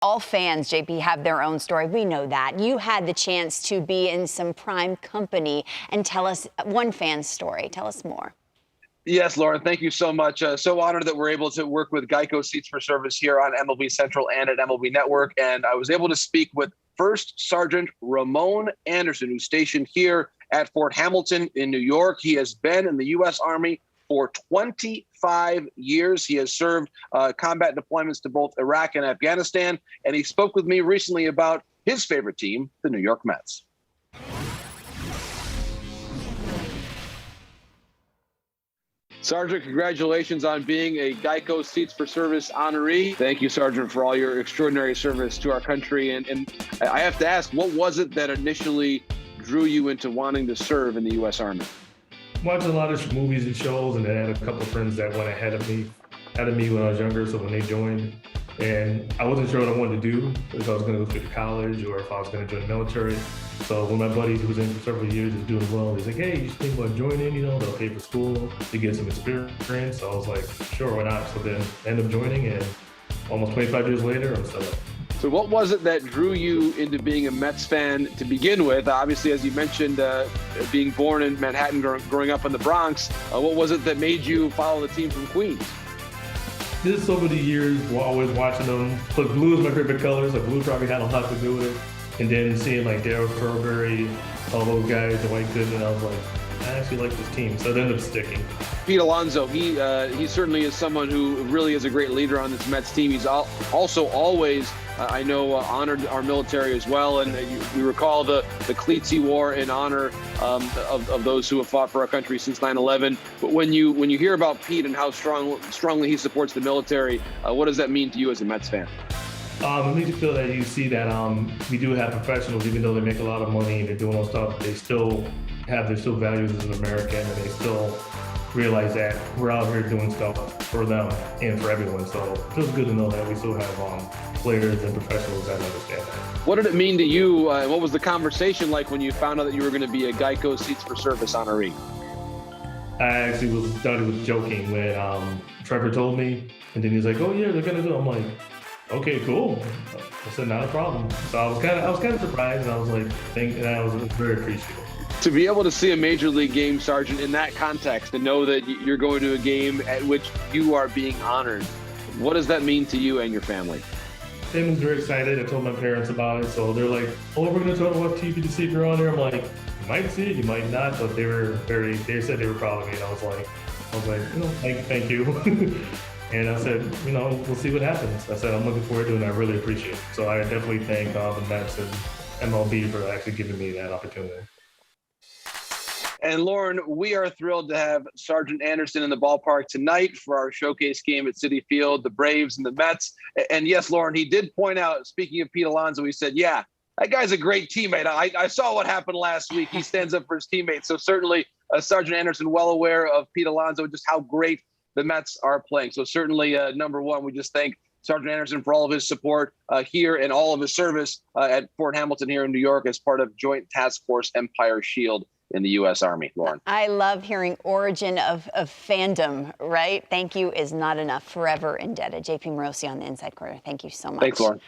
All fans, JP, have their own story. We know that. You had the chance to be in some prime company and tell us one fan's story. Tell us more. Yes, Lauren, thank you so much. So honored that we're able to work with GEICO Seats for Service here on MLB Central and at MLB Network. And I was able to speak with First Sergeant Ramon Anderson, who's stationed here at Fort Hamilton in New York. He has been in the US Army for 25 years. He has served combat deployments to both Iraq and Afghanistan. And he spoke with me recently about his favorite team, the New York Mets. Sergeant, congratulations on being a GEICO Seats for Service honoree. Thank you, Sergeant, for all your extraordinary service to our country. And I have to ask, what was it that initially drew you into wanting to serve in the U.S. Army? Watched a lot of movies and shows, and I had a couple of friends that went ahead of me when I was younger. So when they joined, and I wasn't sure what I wanted to do, if I was going to go to college or if I was going to join the military. So when my buddy who was in for several years was doing well, he's like, "Hey, you should think about joining, they'll pay for school to get some experience." So I was like, sure, why not? So then I ended up joining, and almost 25 years later, I'm still up. So what was it that drew you into being a Mets fan to begin with? Obviously, as you mentioned, being born in Manhattan, growing up in the Bronx, what was it that made you follow the team from Queens? Just over the years, we're always watching them. But blue is my favorite color, so blue probably had a lot to do with it. And then seeing like Darryl Strawberry, all those guys, Dwight Goodman, I was like, I actually like this team, so it ended up sticking. Pete Alonso, he certainly is someone who really is a great leader on this Mets team. He's also always, I know, honored our military as well. And we recall the cleats he wore in honor of those who have fought for our country since 9/11. But when you hear about Pete and how strongly he supports the military, what does that mean to you as a Mets fan? It makes you feel that you see that we do have professionals, even though they make a lot of money and they're doing all stuff, they still have their values as an American, and they still realize that we're out here doing stuff for them and for everyone. So it feels good to know that we still have players and professionals that understand that. What did it mean to you? What was the conversation like when you found out that you were going to be a GEICO Seats for Service honoree? I actually thought he was joking when Trevor told me, and then he's like, "Oh yeah, they're gonna do it." I'm like, "Okay, cool." I said, "Not a problem." So I was kind of surprised, and I was like, and I was very appreciative. To be able to see a major league game, Sergeant, in that context, and know that you're going to a game at which you are being honored, what does that mean to you and your family? Tim was very excited. I told my parents about it, so they're like, "Oh, we're going to talk about TV to see if you're on there." I'm like, "You might see it, you might not," but they said they were proud of me, and I was like, thank you. And I said, we'll see what happens. I said, I'm looking forward to it, and I really appreciate it. So I definitely thank the Mets and MLB for actually giving me that opportunity. And Lauren, we are thrilled to have Sergeant Anderson in the ballpark tonight for our showcase game at Citi Field, the Braves and the Mets. And yes, Lauren, he did point out, speaking of Pete Alonso, he said, yeah, that guy's a great teammate. I saw what happened last week. He stands up for his teammates. So certainly Sergeant Anderson well aware of Pete Alonso, just how great the Mets are playing. So certainly, number one, we just thank Sergeant Anderson for all of his support here and all of his service at Fort Hamilton here in New York as part of Joint Task Force Empire Shield in the U.S. Army. Lauren. I love hearing origin of fandom, right? Thank you is not enough. Forever indebted. JP Morosi on the Inside Corner. Thank you so much. Thanks, Lauren.